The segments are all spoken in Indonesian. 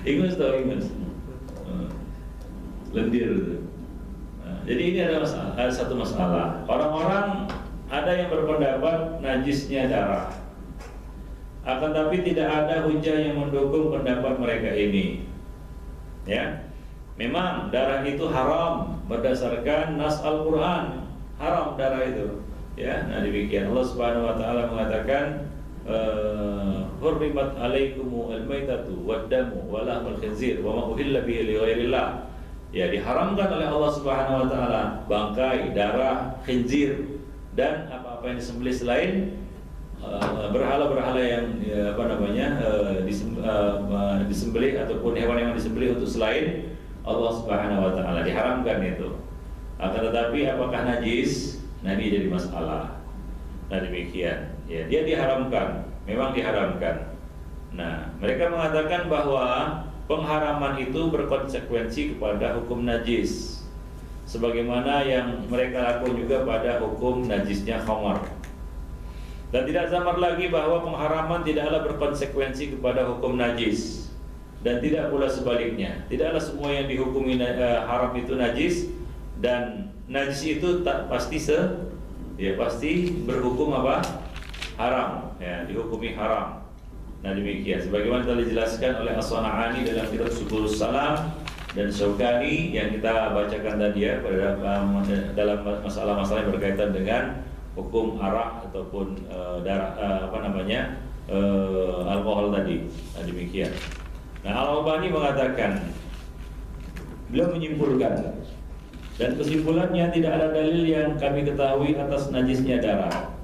Ingus tau ingus. Lendir itu. Nah, jadi ini ada satu masalah. Orang-orang ada yang berpendapat najisnya darah. Akan tapi tidak ada hujah yang mendukung pendapat mereka ini. Ya. Memang darah itu haram berdasarkan nas Al-Qur'an. Haram darah itu. Ya, nah demikian Allah Subhanahu wa taala mengatakan hurrimat alaikumu al-maitatu wad-damu wa lahmul khinzir wa ma uhilla bihi li ghairillah. Ya, diharamkan oleh Allah Subhanahu wa taala bangkai, darah, khinzir dan apa-apa yang disembelih selain berhala-berhala yang disembelih ataupun hewan yang disembelih untuk selain Allah Subhanahu wa taala, diharamkan itu. Akan tetapi apakah najis? Nah, ini jadi masalah. Nah, demikian. Ya, dia diharamkan, memang diharamkan. Nah, mereka mengatakan bahwa pengharaman itu berkonsekuensi kepada hukum najis, sebagaimana yang mereka lakukan juga pada hukum najisnya khamar. Dan tidak samar lagi bahwa pengharaman tidaklah berkonsekuensi kepada hukum najis, dan tidak pula sebaliknya. Tidaklah semua yang dihukumi haram itu najis, dan najis itu tak pasti pasti berhukum apa? Haram, ya, dihukumi haram. Nah, demikian sebagaimana telah dijelaskan oleh As-San'ani dalam kitab Subulus Salam dan Syaukani yang kita bacakan tadi ya, dalam masalah-masalah yang berkaitan dengan hukum arak ataupun alkohol tadi. Nah, demikian. Nah, Al-Albani mengatakan, beliau menyimpulkan, dan kesimpulannya tidak ada dalil yang kami ketahui atas najisnya darah.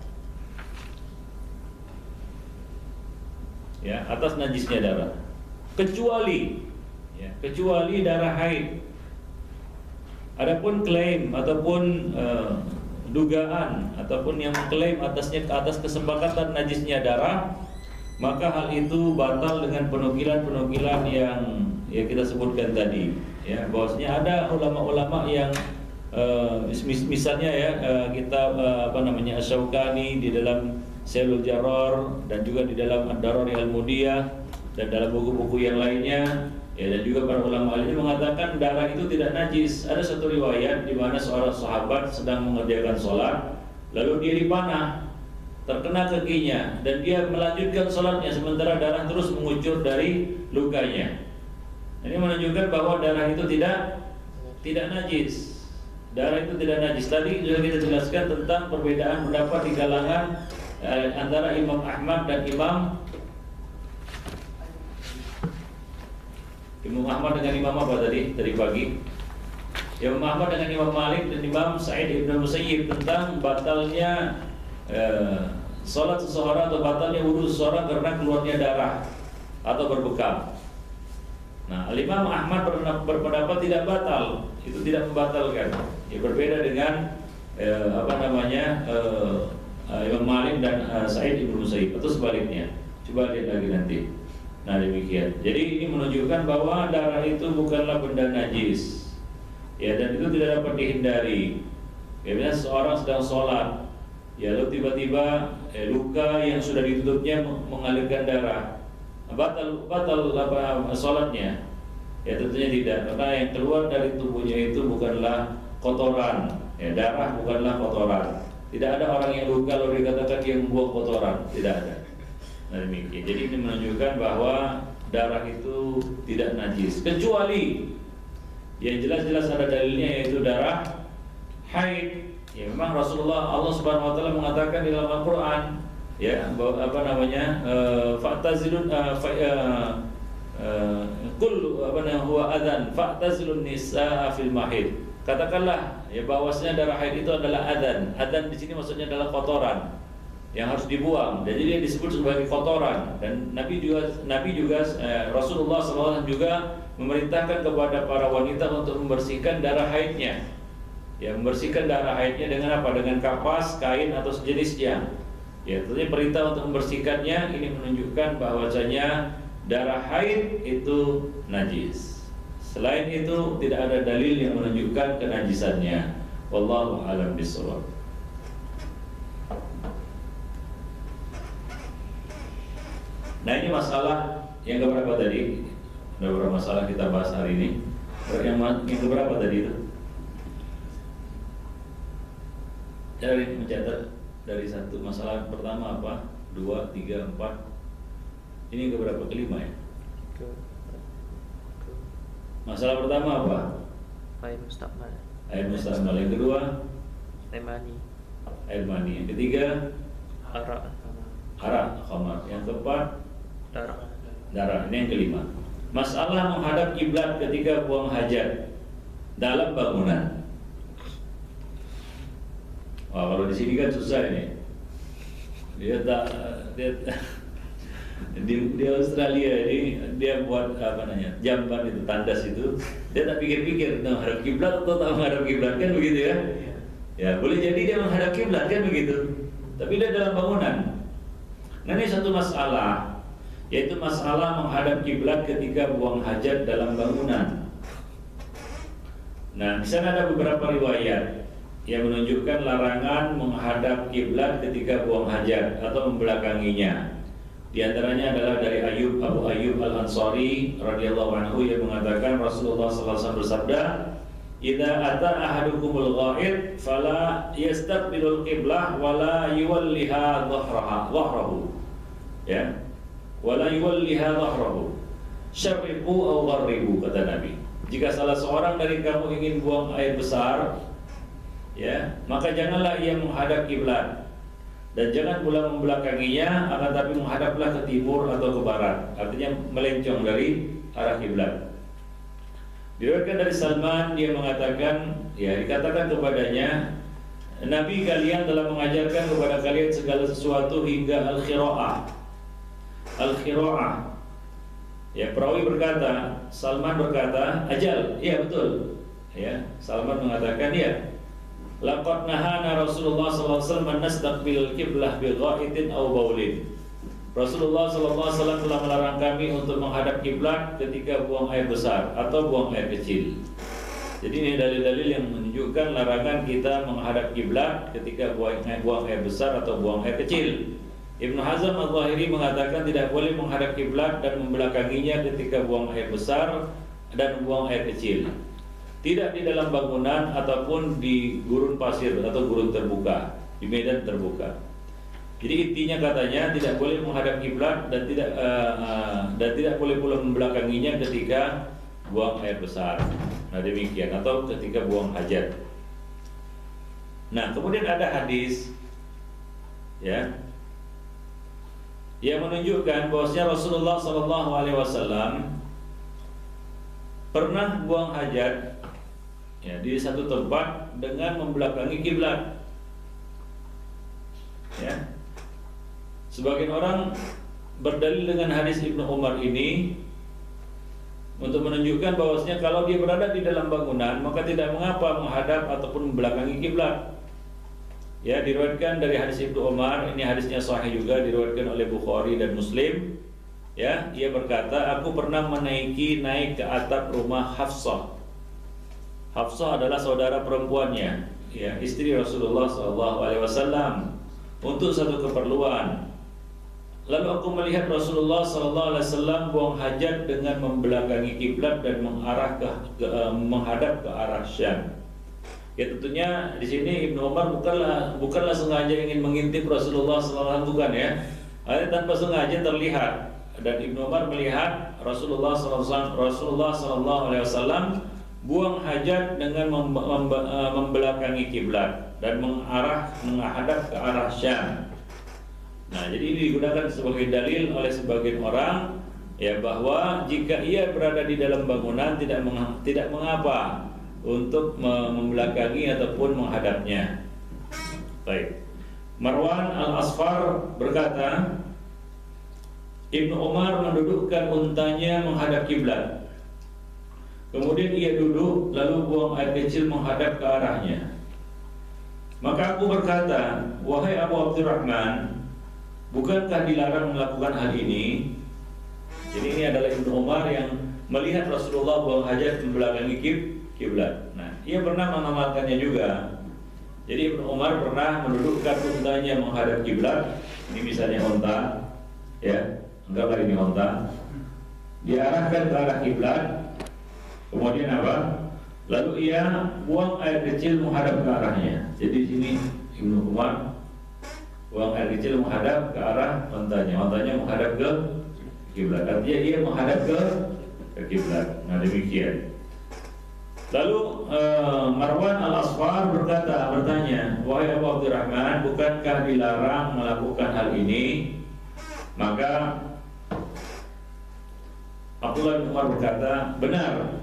Ya, atas najisnya darah, kecuali darah haid. Adapun klaim ataupun dugaan ataupun yang mengklaim atas kesepakatan najisnya darah, maka hal itu batal dengan penukilan yang ya kita sebutkan tadi. Ya, bahwasanya ada ulama-ulama yang misalnya ya Asy-Syaukani di dalam Syailul Jarrar dan juga di dalam Ad-Darari Al-Mudiyah dan dalam buku-buku yang lainnya, ya, dan juga para ulama lainnya mengatakan darah itu tidak najis. Ada satu riwayat di mana seorang sahabat sedang mengerjakan sholat, lalu dia dipanah, terkena kakinya, dan dia melanjutkan sholatnya sementara darah terus mengucur dari lukanya. Ini menunjukkan bahwa darah itu tidak najis. Darah itu tidak najis. Tadi sudah kita jelaskan tentang perbedaan pendapat di kalangan antara Imam Ahmad dan Imam Ahmad dengan Imam apa tadi pagi? Imam Ahmad dengan Imam Malik dan Imam Sa'id ibn Musayyib tentang batalnya sholat seseorang atau batalnya wudu seseorang karena keluarnya darah atau berbekam. Nah, Imam Ahmad berpendapat tidak batal, itu tidak membatalkan. Ya, berbeda dengan Imam Malik dan Sa'id ibn Musayyib atau sebaliknya. Coba lihat lagi nanti. Nah, demikian. Jadi ini menunjukkan bahwa darah itu bukanlah benda najis. Ya, dan itu tidak dapat dihindari. Ya, misalnya seorang sedang sholat, ya, lalu tiba-tiba luka yang sudah ditutupnya mengalirkan darah. Batal sholatnya? Ya, tentunya tidak, karena yang keluar dari tubuhnya itu bukanlah kotoran. Ya, darah bukanlah kotoran. Tidak ada orang yang luka lalu dikatakan dia membuang kotoran, tidak ada. Nah, demikian. Jadi ini menunjukkan bahwa darah itu tidak najis, kecuali yang jelas-jelas ada dalilnya, yaitu darah haid. Ya, memang Allah Subhanahu wa taala mengatakan di dalam Al-Qur'an, ya, fa'tazilun huwa adzan fa'tazilun nisaa fil mahid. Katakanlah ya bahwasanya darah haid itu adalah adzan. Adzan di sini maksudnya adalah kotoran yang harus dibuang. Jadi dia disebut sebagai kotoran. Dan Nabi juga Rasulullah SAW juga memerintahkan kepada para wanita untuk membersihkan darah haidnya. Ya, membersihkan darah haidnya dengan apa? Dengan kapas, kain atau sejenisnya. Ya, tentunya perintah untuk membersihkannya ini menunjukkan bahwasanya darah haid itu najis. Selain itu tidak ada dalil yang menunjukkan kenajisannya. Wallahu a'lam bishawab. Nah, ini masalah yang keberapa tadi? Ada beberapa masalah kita bahas hari ini. Yang keberapa tadi itu? Dari mencatat dari satu masalah pertama apa? 2, 3, 4. Ini keberapa? Kelima ya? Masalah pertama apa? Air mustaqbal. Air mustaqbal. Yang kedua? Air mani. Air mani. Yang ketiga? Arak. Arak, khamar. Yang keempat? Darah. Darah. Ini yang kelima. Masalah menghadap kiblat ketika buang hajat dalam bangunan. Wah, kalau di sini kan susah ini. Dia di Australia ini dia buat apa namanya, jamban itu, tandas itu, dia tak pikir-pikir menghadap kiblat atau tak menghadap kiblat, kan begitu ya? Ya boleh jadi dia menghadap kiblat, kan begitu. Tapi dia dalam bangunan. Nah, ini satu masalah, yaitu masalah menghadap kiblat ketika buang hajat dalam bangunan. Nah, di sana ada beberapa riwayat yang menunjukkan larangan menghadap kiblat ketika buang hajat atau membelakanginya. Di antaranya adalah dari Abu Ayyub Al-Ansari radhiyallahu anhu yang mengatakan Rasulullah SAW bersabda, "Idza ata ahadukumul ghaid fala yastaqbilul qiblah wala yuwalliha dhahrahu." Ya. Wala yuwalliha dhahrahu. Syarriqu aw gharribu, kata Nabi. Jika salah seorang dari kamu ingin buang air besar, ya, maka janganlah ia menghadap kiblat dan jangan pula membelakanginya, akan tapi menghadaplah ke timur atau ke barat, artinya melencong dari arah kiblat. Diriwayatkan dari Salman, dia mengatakan, ya, dikatakan kepadanya, Nabi kalian telah mengajarkan kepada kalian segala sesuatu hingga al-khira'ah. Al-khira'ah. Ya, perawi berkata, Salman berkata, ajal, iya betul. Ya, Salman mengatakan, ya, laqad nahana Rasulullah sallallahu alaihi wasallam nastaqbil qiblah bi ghaitin aw baulin. Rasulullah sallallahu alaihi wasallam telah melarang kami untuk menghadap kiblat ketika buang air besar atau buang air kecil. Jadi ini dalil-dalil yang menunjukkan larangan kita menghadap kiblat ketika buang air besar atau buang air kecil. Ibnu Hazm Al-Zahiri mengatakan tidak boleh menghadap kiblat dan membelakanginya ketika buang air besar dan buang air kecil. Tidak di dalam bangunan ataupun di gurun pasir atau gurun terbuka, di medan terbuka. Jadi intinya katanya tidak boleh menghadap kiblat dan tidak boleh pula membelakanginya ketika buang air besar. Nah, demikian, atau ketika buang hajat. Nah, kemudian ada hadis, ya, yang menunjukkan bahwasanya Rasulullah SAW pernah buang hajat, ya, di satu tempat dengan membelakangi kiblat. Ya. Sebagian orang berdalil dengan hadis Ibnu Umar ini untuk menunjukkan bahwasanya kalau dia berada di dalam bangunan maka tidak mengapa menghadap ataupun membelakangi kiblat. Ya, diriwayatkan dari hadis Ibnu Umar, ini hadisnya sahih juga, diriwayatkan oleh Bukhari dan Muslim. Ya, ia berkata, aku pernah naik ke atap rumah Hafsah. Hafsah adalah saudara perempuannya, ya, istri Rasulullah SAW, untuk satu keperluan. Lalu aku melihat Rasulullah SAW buang hajat dengan membelakangi kiblat dan menghadap ke arah Syam. Ya, tentunya di sini Ibnu Umar bukanlah sengaja ingin mengintip Rasulullah SAW, bukan, ya. Hanya tanpa sengaja terlihat, dan Ibnu Umar melihat Rasulullah SAW buang hajat dengan membelakangi kiblat dan menghadap ke arah Syam. Nah, jadi ini digunakan sebagai dalil oleh sebagian orang, ya, bahwa jika ia berada di dalam bangunan tidak mengapa untuk membelakangi ataupun menghadapnya. Baik. Marwan Al-Asfar berkata, Ibnu Umar mendudukkan untanya menghadap kiblat. Kemudian ia duduk lalu buang air kecil menghadap ke arahnya. Maka aku berkata, wahai Abu Abdurrahman, bukankah dilarang melakukan hal ini? Jadi ini adalah Ibnu Umar yang melihat Rasulullah buang hajat membelakangi kiblat. Nah, ia pernah mengamalkannya juga. Jadi Ibnu Umar pernah mendudukkan untanya menghadap kiblat. Ini misalnya onta, ya, anggaplah ini onta. diarahkan ke arah kiblat. Kemudian apa? Lalu ia buang air kecil menghadap ke arahnya. Jadi di sini Ibnu Umar buang air kecil menghadap ke arah ontanya. Ontanya menghadap ke kiblat. Artinya ia menghadap ke kiblat. Nah, demikian. Lalu Marwan Al-Asfar bertanya, wahai Abu Abdurrahman, bukankah dilarang melakukan hal ini? Maka Abdullah bin Umar berkata, benar,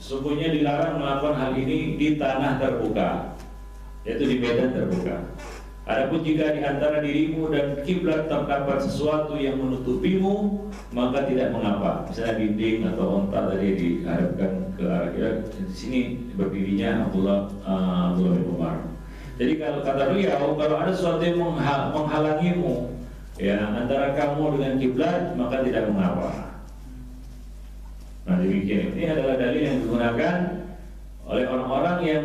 sesungguhnya dilarang melakukan hal ini di tanah terbuka, yaitu di medan terbuka. Adapun jika di antara dirimu dan kiblat terdapat sesuatu yang menutupimu, maka tidak mengapa. Misalnya dinding atau onta tadi dihadapkan ke arah kiblat. Di sini berdirinya Abdullah bin Umar. Jadi kalau kata beliau, kalau ada sesuatu yang menghalangimu, ya antara kamu dengan kiblat, maka tidak mengapa. Nah, demikian. Ini adalah dalil yang digunakan oleh orang-orang yang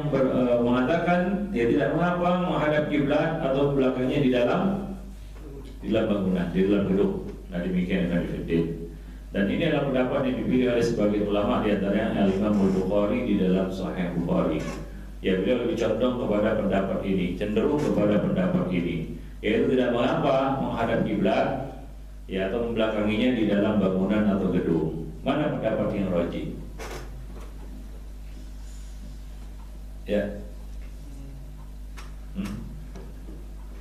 mengatakan dia tidak mengapa menghadap kiblat atau belakangnya di dalam bangunan, di dalam gedung. Nah, demikian Nabi Fiddin. Dan ini adalah pendapat yang dipilih oleh sebagian ulama, di antaranya Al-Imam Al-Bukhari di dalam Sahih Bukhari. Ya, beliau lebih condong kepada pendapat ini, cenderung kepada pendapat ini, yaitu tidak mengapa menghadap kiblat, ya, atau membelakanginya di dalam bangunan atau gedung. Mana pendapat yang rajih? Ya.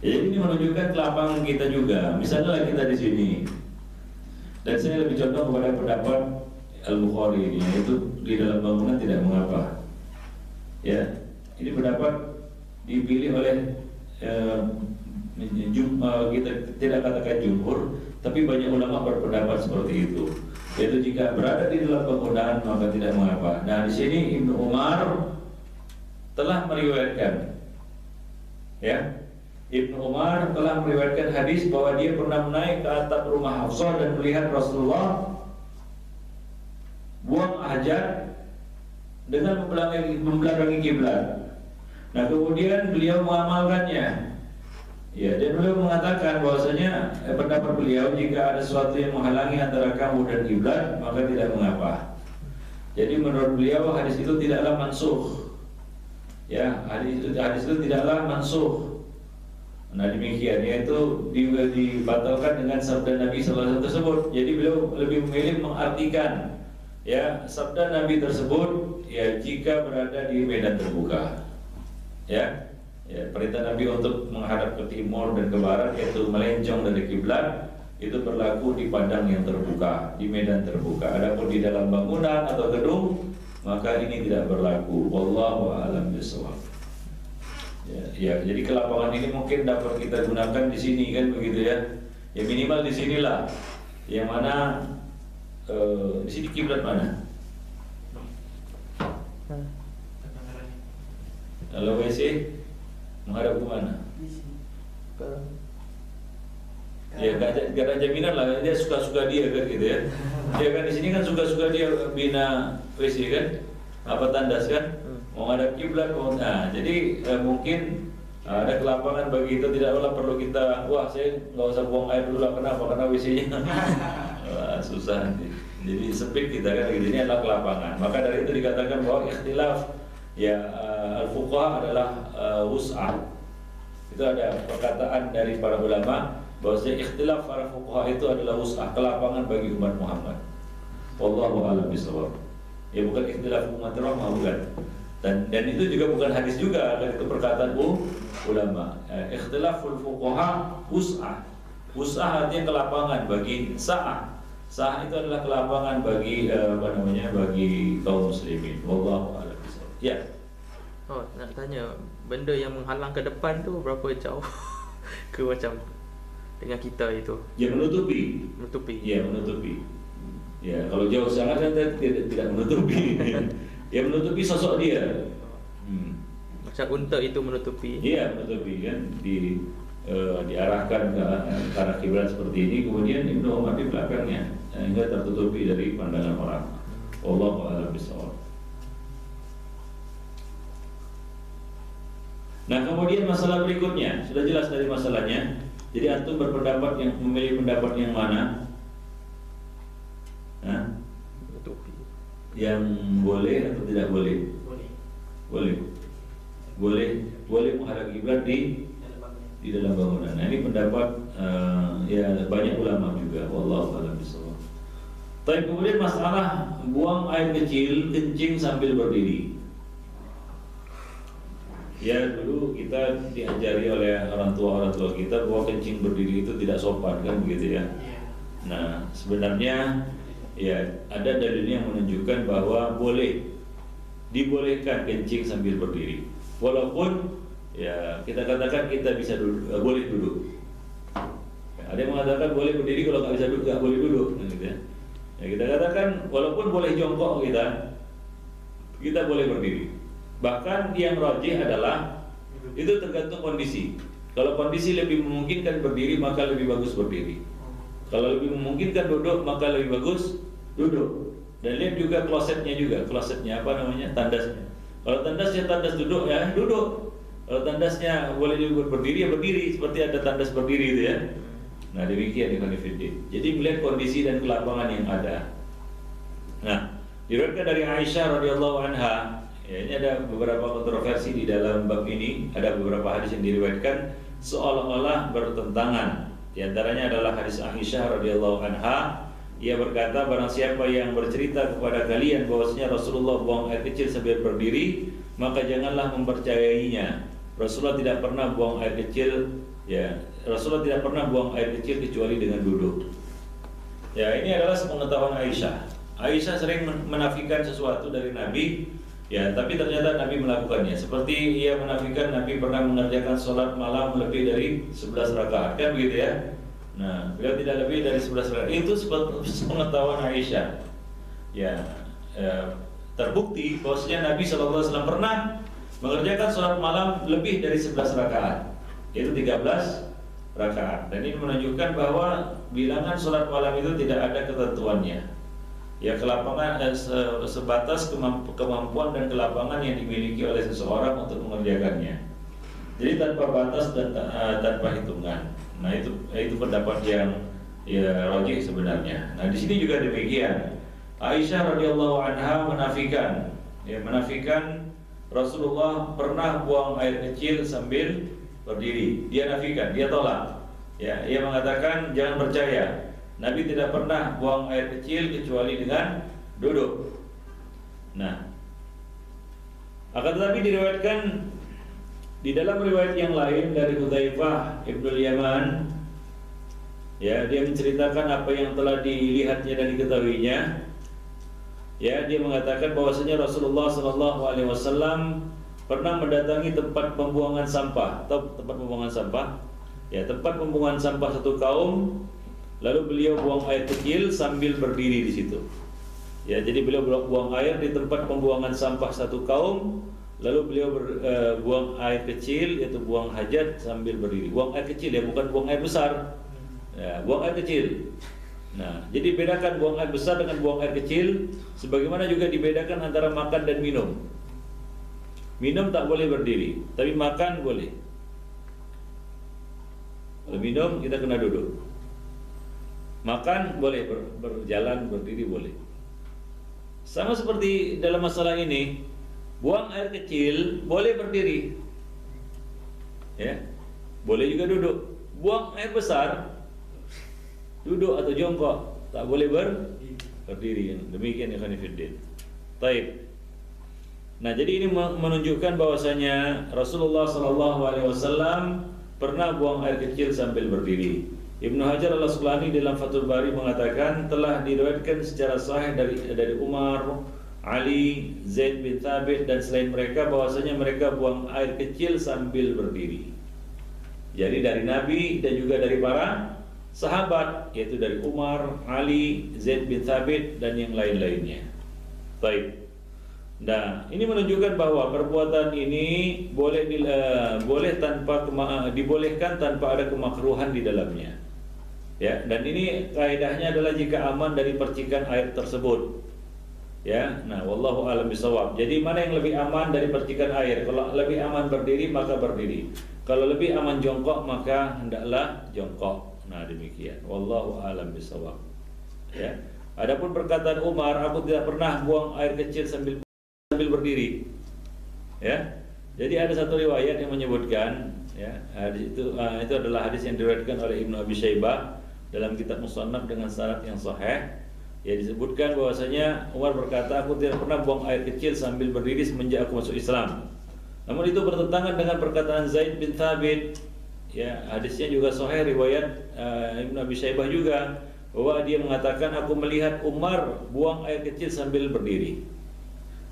Jadi ini menunjukkan kelapangan kita juga. Misalnya kita di sini, dan saya lebih condong kepada pendapat Al-Bukhari ini, yaitu di dalam bangunan tidak mengapa. Ya, ini pendapat dipilih oleh kita tidak katakan jumhur, tapi banyak ulama berpendapat seperti itu. Yaitu jika berada di dalam bangunan maka tidak mengapa. Nah, di sini Ibnu Umar telah meriwayatkan, ya, Ibnu Umar telah meriwayatkan hadis bahwa dia pernah naik ke atap rumah Hafsah dan melihat Rasulullah buang hajat dengan membelakangi kiblat. Nah, kemudian beliau mengamalkannya. Ya, dan beliau mengatakan bahwasanya pendapat beliau, jika ada sesuatu yang menghalangi antara kamu dan kiblat maka tidak mengapa. Jadi menurut beliau hadis itu tidaklah mansukh. Ya, hadis itu tidaklah mansukh. Nah, demikian, yaitu dibatalkan dengan sabda Nabi sallallahu alaihi wasallam tersebut. Jadi beliau lebih memilih mengartikan, ya, sabda Nabi tersebut, ya, jika berada di medan terbuka. Ya, perintah Nabi untuk menghadap ke timur dan ke barat, yaitu melencong dari kiblat, itu berlaku di padang yang terbuka, di medan terbuka. Adapun di dalam bangunan atau gedung, maka ini tidak berlaku. Wallahu a'lam bishawab. Ya, jadi kelapangan ini mungkin dapat kita gunakan di sini, kan begitu ya. Ya, minimal di sinilah. Yang mana di sini kiblat mana? Kalau WC menghadap ke mana? Ya, gak ada jaminan lah, dia suka-suka dia kan gitu ya. Dia kan di sini kan suka-suka dia bina WC kan, apa tandas kan, mau ngadap kiblat. Nah, jadi mungkin ada kelapangan bagi itu, tidaklah perlu kita, wah saya nggak usah buang air dulu lah, kenapa? Karena WC-nya susah nanti. Jadi sempit kita kan gitu. Ini adalah kelapangan. Maka dari itu dikatakan bahwa ikhtilaf, ya, al-fuqaha adalah wus'ah. Itu ada perkataan dari para ulama bahwasanya ikhtilaf para fuqaha itu adalah wus'ah, kelapangan bagi umat Muhammad. Wallahu a'lam bishawab. Ya, bukan ikhtilaf umat rahmah, bukan. Dan itu juga bukan hadis juga, dan itu perkataan ulama. Ikhtilaful fuqaha wus'ah. Wus'ah artinya kelapangan bagi sa'ah. Sa'ah itu adalah kelapangan bagi bagi kaum muslimin. Wallahu a'lam bishawab. Ya. Oh, nak tanya, benda yang menghalang ke depan tu berapa jauh ke macam dengan kita itu? Ya, menutupi. Ya, menutupi. Ya, kalau jauh sangat kan tidak menutupi. Ya, menutupi sosok dia. Macam unta itu menutupi. Iya, menutupi kan, diarahkan ke arah kiblat seperti ini, kemudian Ibnu Umar di belakangnya hingga tertutupi dari pandangan orang. Wallahu a'lam bishawab. Nah, kemudian masalah berikutnya, sudah jelas dari masalahnya. Jadi antum berpendapat yang memilih pendapat yang mana? Nah, Bertupi. Yang boleh atau tidak boleh? Boleh. Boleh menghadap kiblat di dalam bangunan. Nah, ini pendapat ya banyak ulama juga. Wallahu a'lam bishawab. Tapi kemudian masalah buang air kecil kencing sambil berdiri. Ya, dulu kita diajari oleh orang tua kita bahwa kencing berdiri itu tidak sopan, kan begitu ya. Nah, sebenarnya ya ada dalilnya yang menunjukkan bahwa dibolehkan kencing sambil berdiri. Walaupun ya kita katakan kita bisa boleh duduk. Ya, ada yang mengatakan boleh berdiri, kalau nggak bisa duduk nggak boleh duduk, gitu ya. Ya, kita katakan walaupun boleh jongkok kita boleh berdiri. Bahkan yang rajih adalah itu tergantung kondisi. Kalau kondisi lebih memungkinkan berdiri maka lebih bagus berdiri. Kalau lebih memungkinkan duduk maka lebih bagus duduk. Dan lihat juga klosetnya apa namanya, tandasnya. Kalau tandasnya tandas duduk ya duduk. Kalau tandasnya boleh dibuat berdiri ya berdiri, seperti ada tandas berdiri itu ya. Nah, demikian ikhwan fillah. Jadi melihat kondisi dan kelapangan yang ada. Nah, diriwayatkan dari Aisyah radhiyallahu anha, ya, ini ada beberapa kontroversi di dalam bab ini. Ada beberapa hadis yang diriwayatkan seolah-olah bertentangan. Di antaranya adalah hadis Aisyah radhiyallahu anha. Ia berkata, barang siapa yang bercerita kepada kalian bahwasanya Rasulullah buang air kecil sambil berdiri, maka janganlah mempercayainya. Rasulullah tidak pernah buang air kecil, ya. Rasulullah tidak pernah buang air kecil kecuali dengan duduk. Ya, ini adalah sepengetahuan Aisyah. Aisyah sering menafikan sesuatu dari Nabi, ya, tapi ternyata Nabi melakukannya. Seperti ia menafikan Nabi pernah mengerjakan sholat malam lebih dari 11 rakaat, kan begitu ya? Nah, beliau tidak lebih dari 11 rakaat. Itu sepengetahuan Aisyah. Ya, terbukti bahwasanya Nabi SAW pernah mengerjakan sholat malam lebih dari 11 rakaat, yaitu 13 rakaat. Dan ini menunjukkan bahwa bilangan sholat malam itu tidak ada ketentuannya. Ya, kelapangan sebatas kemampuan dan kelapangan yang dimiliki oleh seseorang untuk mengerjakannya. Jadi tanpa batas dan tanpa hitungan. Nah, itu pendapat yang ya rajih sebenarnya. Nah, di sini juga demikian. Aisyah radhiyallahu anha menafikan Rasulullah pernah buang air kecil sambil berdiri. Dia nafikan, dia tolak. Ya, ia mengatakan jangan percaya. Nabi tidak pernah buang air kecil kecuali dengan duduk. Nah, akan tetapi diriwayatkan di dalam riwayat yang lain dari Hudzaifah Ibnul Yaman, ya, dia menceritakan apa yang telah dilihatnya dan diketahuinya. Ya, dia mengatakan bahwasanya Rasulullah SAW pernah mendatangi tempat pembuangan sampah. Tahu tempat pembuangan sampah? Ya, tempat pembuangan sampah satu kaum. Lalu beliau buang air kecil sambil berdiri di situ. Ya, jadi beliau buang air di tempat pembuangan sampah satu kaum. Lalu beliau buang air kecil, yaitu buang hajat sambil berdiri. Buang air kecil ya, bukan buang air besar. Ya, buang air kecil. Nah, jadi bedakan buang air besar dengan buang air kecil. Sebagaimana juga dibedakan antara makan dan minum. Minum tak boleh berdiri, tapi makan boleh. Kalau minum kita kena duduk. Makan boleh, berjalan, berdiri boleh. Sama seperti dalam masalah ini, buang air kecil boleh berdiri, ya, boleh juga duduk. Buang air besar, duduk atau jongkok, tak boleh berdiri. Demikian ikhwan fillah. Taib. Nah, jadi ini menunjukkan bahwasanya Rasulullah SAW pernah buang air kecil sambil berdiri. Ibnu Hajar al-Asqalani dalam Fathul Bari mengatakan telah diriwayatkan secara sahih dari Umar, Ali, Zaid bin Thabit dan selain mereka bahwasanya mereka buang air kecil sambil berdiri. Jadi dari Nabi dan juga dari para sahabat, yaitu dari Umar, Ali, Zaid bin Thabit dan yang lain-lainnya. Baik. Nah, ini menunjukkan bahwa perbuatan ini dibolehkan tanpa ada kemakruhan di dalamnya. Ya, dan ini kaidahnya adalah jika aman dari percikan air tersebut. Ya, nah, wallahu a'lam bishawab. Jadi mana yang lebih aman dari percikan air? Kalau lebih aman berdiri maka berdiri. Kalau lebih aman jongkok maka hendaklah jongkok. Nah, demikian. Wallahu a'lam bishawab. Ya. Adapun perkataan Umar, aku tidak pernah buang air kecil sambil berdiri. Ya. Jadi ada satu riwayat yang menyebutkan, ya, hadis itu adalah hadis yang diriwayatkan oleh Ibnu Abi Syaibah dalam kitab Musannaf dengan sanad yang sahih. Ya, disebutkan bahwasanya Umar berkata, aku tidak pernah buang air kecil sambil berdiri semenjak aku masuk Islam. Namun itu bertentangan dengan perkataan Zaid bin Thabit. Ya, hadisnya juga sahih riwayat Ibnu Abi Syaibah juga, bahwa dia mengatakan, aku melihat Umar buang air kecil sambil berdiri.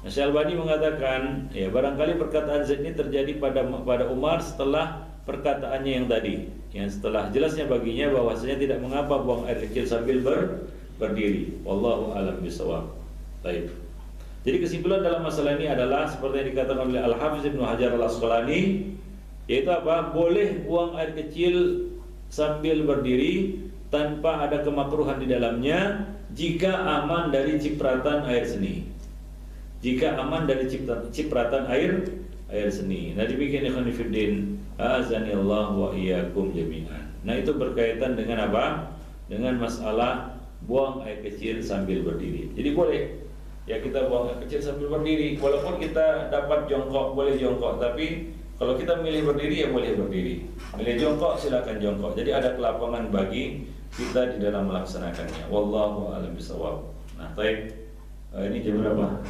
Nah, Syalbani mengatakan, ya, barangkali perkataan Zaid ini terjadi pada Umar setelah perkataannya yang tadi, yang setelah jelasnya baginya bahwasanya tidak mengapa buang air kecil sambil berdiri. Wallahu a'lam bishawab. Baik. Jadi kesimpulan dalam masalah ini adalah seperti yang dikatakan oleh Al-Hafiz Ibnu Hajar Al-Asqalani, yaitu apa? Boleh buang air kecil sambil berdiri tanpa ada kemakruhan di dalamnya jika aman dari cipratan air seni. Jika aman dari cipratan air seni. Nah, demikian ikhwan fillah, azanillahu wa iyyakum jami'an. Nah, itu berkaitan dengan apa? Dengan masalah buang air kecil sambil berdiri. Jadi boleh ya kita buang air kecil sambil berdiri, walaupun kita dapat jongkok, boleh jongkok, tapi kalau kita milih berdiri ya boleh berdiri. Milih jongkok silakan jongkok. Jadi ada kelapangan bagi kita di dalam melaksanakannya. Wallahu a'lam bishawab. Nah, baik. Ini jam berapa?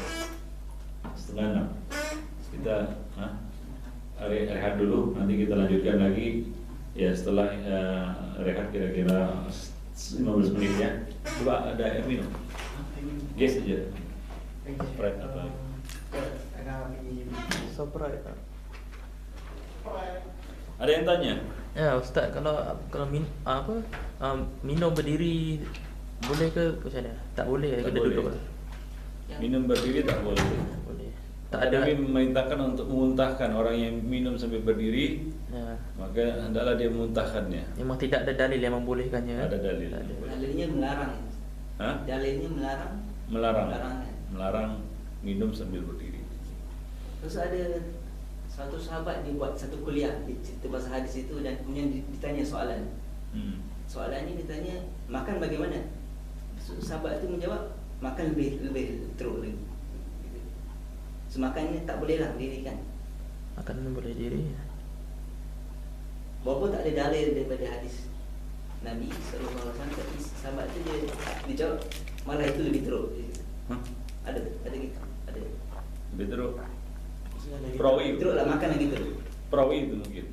5:30. Kita rehat dulu, nanti kita lanjutkan lagi ya setelah rehat kira-kira 15 menit ya. Coba ada air minum. Yes aja. Sprite apa? Sprite. Ada yang tanya? Ya Ustaz, kalau minum berdiri boleh ke macam mana? Tak boleh, Tak kena boleh. duduk lah. Minum berdiri tak boleh. Boleh. Tak ada. Nabi memerintahkan untuk memuntahkan orang yang minum sambil berdiri, Ya. maka hendaklah dia memuntahkannya. Memang tidak ada dalil yang membolehkannya. Ada dalil. Tak ada. Dalilnya melarang. Hah? Dalilnya melarang. Melarang. Larangan. Melarang minum sambil berdiri. Terus ada satu sahabat dia buat satu kuliah cerita pasal hadis itu, dan kemudian ditanya soalan. Soalannya ditanya, makan bagaimana? Sahabat itu menjawab, makan lebih teruk lagi. Semakan ni tak bolehlah dirikan. Makan boleh diri. Walaupun tak ada dalil daripada hadis Nabi sallallahu alaihi wasallam, tapi sahabat tu dia jawab malah itu lebih teruk. Hah? Ada gitu. Ada. Lebih teruk. Perawi. Teruk lah, makan lagi teruk. Perawi itu mungkin.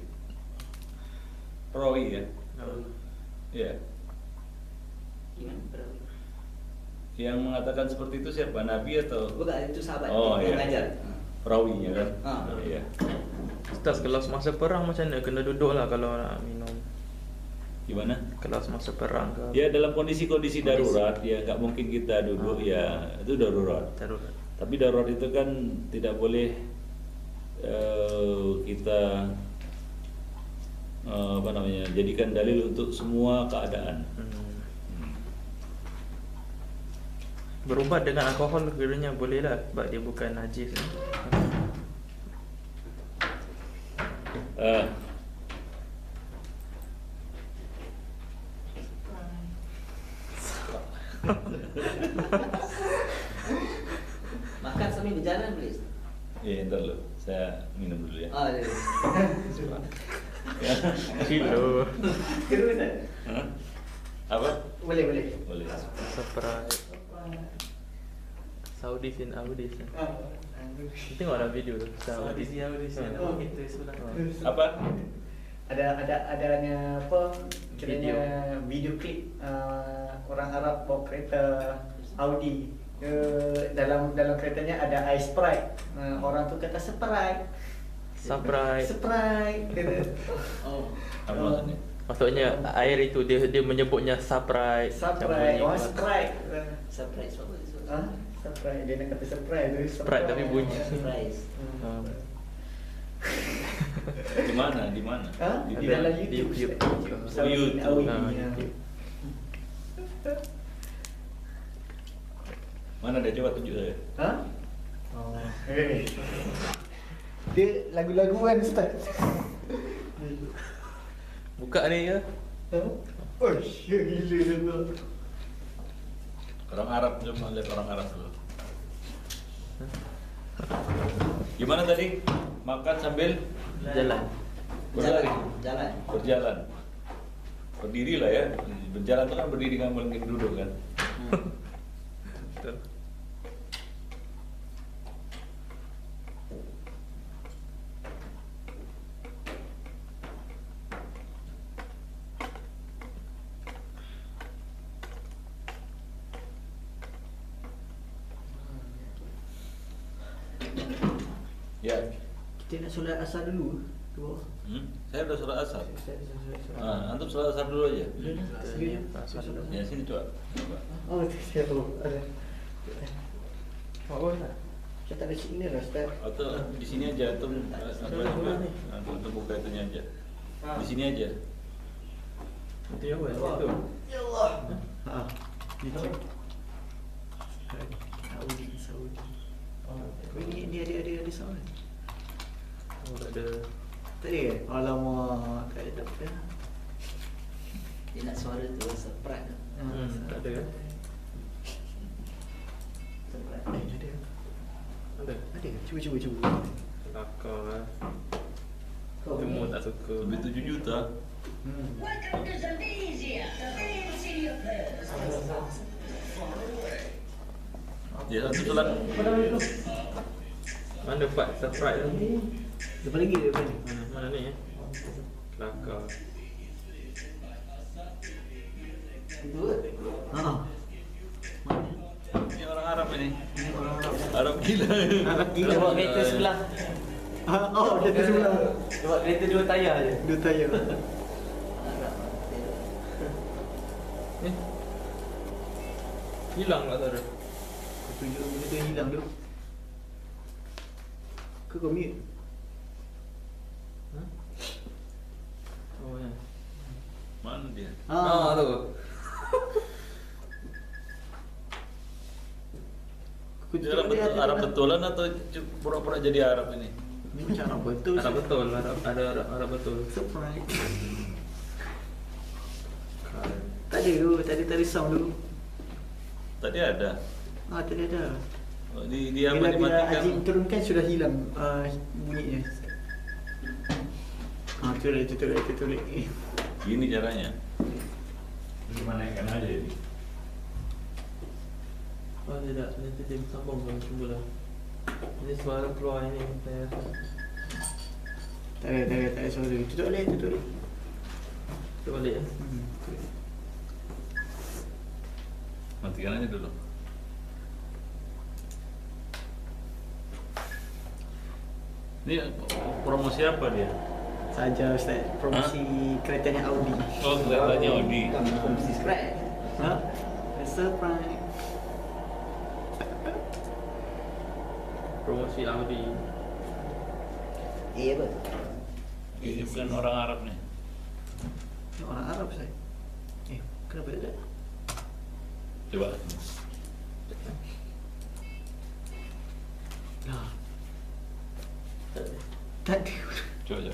Perawi ya. Ya. Gimana? Perawi? Yang mengatakan seperti itu siapa? Nabi atau? Bukan, itu sahabat Oh, yang iya. ngajar. Perawinya kan? Iya. Ustaz, kalau semasa perang macam mana? Kena duduk lah kalau nak minum. Gimana? Kalau semasa perang ke? Ya dalam kondisi-kondisi darurat ya nggak mungkin kita duduk ya, itu darurat. Darurat. Tapi darurat itu kan tidak boleh kita jadikan dalil untuk semua keadaan. Berubat dengan alkohol kiranya boleh lah, sebab dia bukan najis. Makan sambil berjalan boleh? Ya ntar dulu, saya minum dulu ya. Ya. Kilo. Terus tak? Hah? Apa? Boleh. Boleh. Surprise. Saudi sin Audi sin. Tengok lah video tu. Saudi sin Audi sin. Oh. Apa? Adanya apa kiranya video klip orang Arab bawa kereta Audi. Dalam keretanya ada ice Sprite. Orang tu kata Sprite. Sprite kata. Oh. Apa maksudnya? Maksudnya air itu dia menyebutnya Sprite. Sprite. Oh, Sprite. Surprise apa tu? Sprite. Dia nak kata Sprite tu. Sprite tapi bunyi. Surprise. Di mana? Di mana? Di Di dalam mana? YouTube. YouTube. Saudi YouTube. Audi. Mana dia coba tunjuk saya? Dia lagu-laguan Ustaz. Buka ni ya. Oh, gila tu. Orang Arab, coba lihat orang Arab dulu. Gimana tadi? Makan sambil Jalan. berlari, Jalan. berjalan. Berdiri lah ya. Berjalan itu kan berdiri kan mungkin duduk kan. Betul. Ya. Kita nak solat asar dulu. Dua. Saya udah sholat asar. Antum sholat asar dulu aja. Ya sini coba. Oh, saya tahu. Ada. Oh, tak. Saya tak ada sini lah, Ustaz. Atau di sini aja atau atau buka itunya aja. Di sini aja. Itu yang apa? Itu. Ya Allah. Ha. YouTube. Saudi. Oh, ini ada sound. Oh, tak ada. Tak ada ke? Alamak, tak ada. Dia nak suara tu surprise tu. Tak ada kan? Surprise. Ada. Ada. Ada. Cuba. Kelakar lah. Kau Semua tak suka. Lebih 7 juta. Welcome to Zambezia, the main city of Perth. Ya satu sholat. Mana part surprise tu? Depan lagi. Mana ni eh? Kelakar. Itu Ha. Mana? Ini orang Arab ini. Arab gila. Dia bawa kereta sebelah. Oh, dia tu sebelah. Dia bawa kereta 2 tayar je. Dia tayar. Eh? Hilang tak saudara? Kau tunjuk benda tu yang hilang tu. Ke kau mute? Ha? Oh ya. Mana dia? Ah tu. Kau Dia Arab betulan atau pura-pura jadi Arab ini? Ni macam Arab betul. Arab betul, Arab betul. Surprise. Tak ada tu, tadi sound tu. Tadi ada. Tadi ada. Oh, dia apa Bila dimatikan? Azim turunkan sudah hilang bunyinya. Itu tulis. Gini caranya. Gimana yang aja ini? Oh tidak, nanti dia sambung kan cuba lah. Ini suara keluar ini saya rasa. Tak ada suara. Tutup balik. Kita balik eh. Matikan aja dulu. Ini promosi apa dia? Saja Ustaz, promosi keretanya Audi. Oh, keretanya Audi. Bukan subscribe. Ha? Surprise. Promosi Audi. Apa? Ini bukan orang Arab nih. Ini orang Arab Ustaz. Kenapa tak? Coba. Lah. Tak ada. Coba.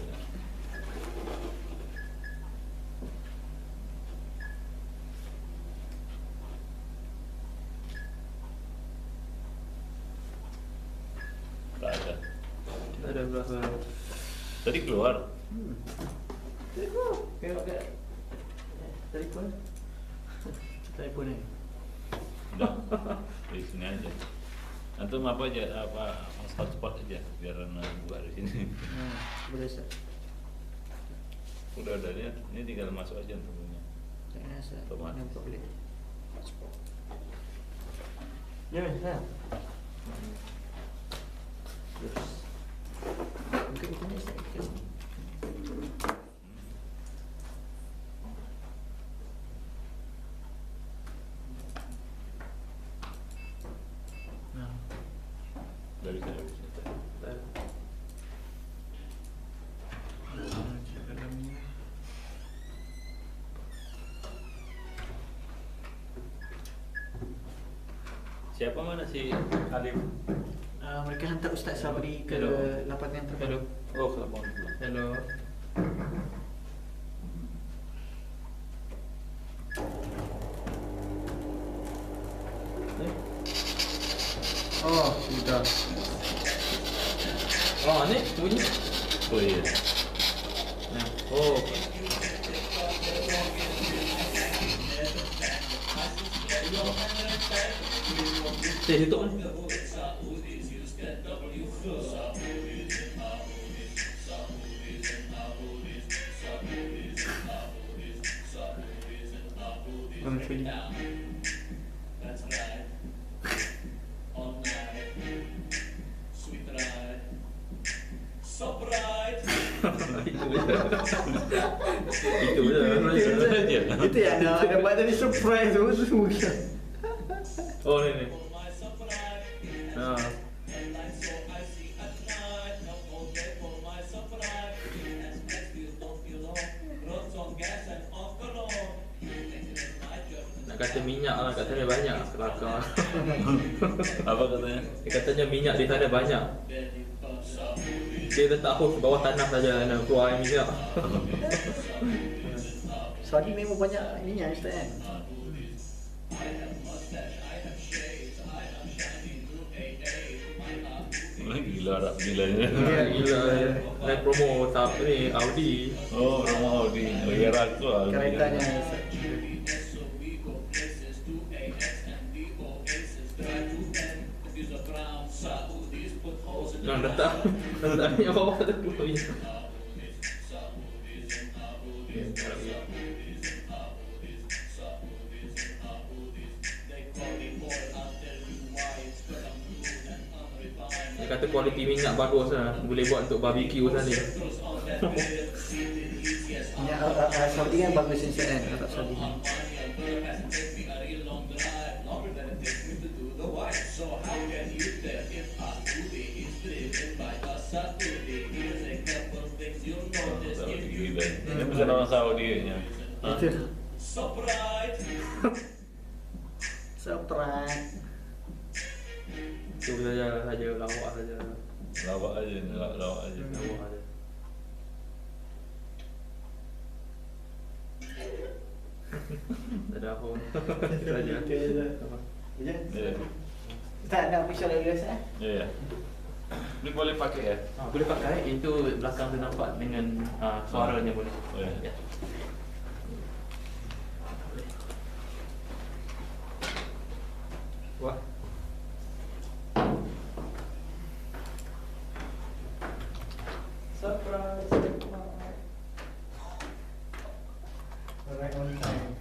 Tak ada. Tak ada berapa. Tadi keluar. Telefon. Telefon ni. Udah. Di sini aja. Antum apa aja? Apa hotspot aja biar buat di sini. Boleh Ustaz. Udah ada ya. Ini tinggal masuk aja antumnya. Jangan Ustaz. Otomatis. Nampak boleh. Ya, saya. Mungkin ni Ustaz. Dari sana. Siapa mana si Alif? Mereka hantar Ustaz Sabri ke Hello. lapangan Hello. terbang. Oh, ke lapangan dulu. Hello. Oh, sudah. Oh, ni bunyi. Oh ya. Oh. Tutup ni. Bunyi. Itu je. Itu yang ada buat tadi surprise tu semua. Oh ni. Ha. Nak kata minyak lah, katanya banyak kelakar. Apa katanya? Dia katanya minyak di sana banyak. Dia letak hose ke bawah tanah saja nak keluar air minyak. Saudi memang banyak minyak Ustaz kan? Gila Arab gila ni. Ya, gila. Naik promo tahap ni Audi. Oh, rumah Audi. Oh, ya tu lah. Keretanya Ustaz. Jangan letak minyak bawah tu. Dia kata kualiti minyak bagus lah. Boleh buat untuk barbecue tadi. Minyak Saudi kan bagus Ustaz kan? Arab Saudi kan? Gila. Ini bukan orang Saudi nya. Itu. Surprise. Itu saja lawak saja. Lawak aja, lawak aja. Lawak saja. Tak ada apa. Saja. Ya. Ya. Tak nak pisau lagi Ustaz? Ya. Ni boleh pakai ya? Boleh pakai. Itu belakang tu nampak dengan suaranya boleh. Oh, ya. Ya. Wah. Surprise. Alright, on time.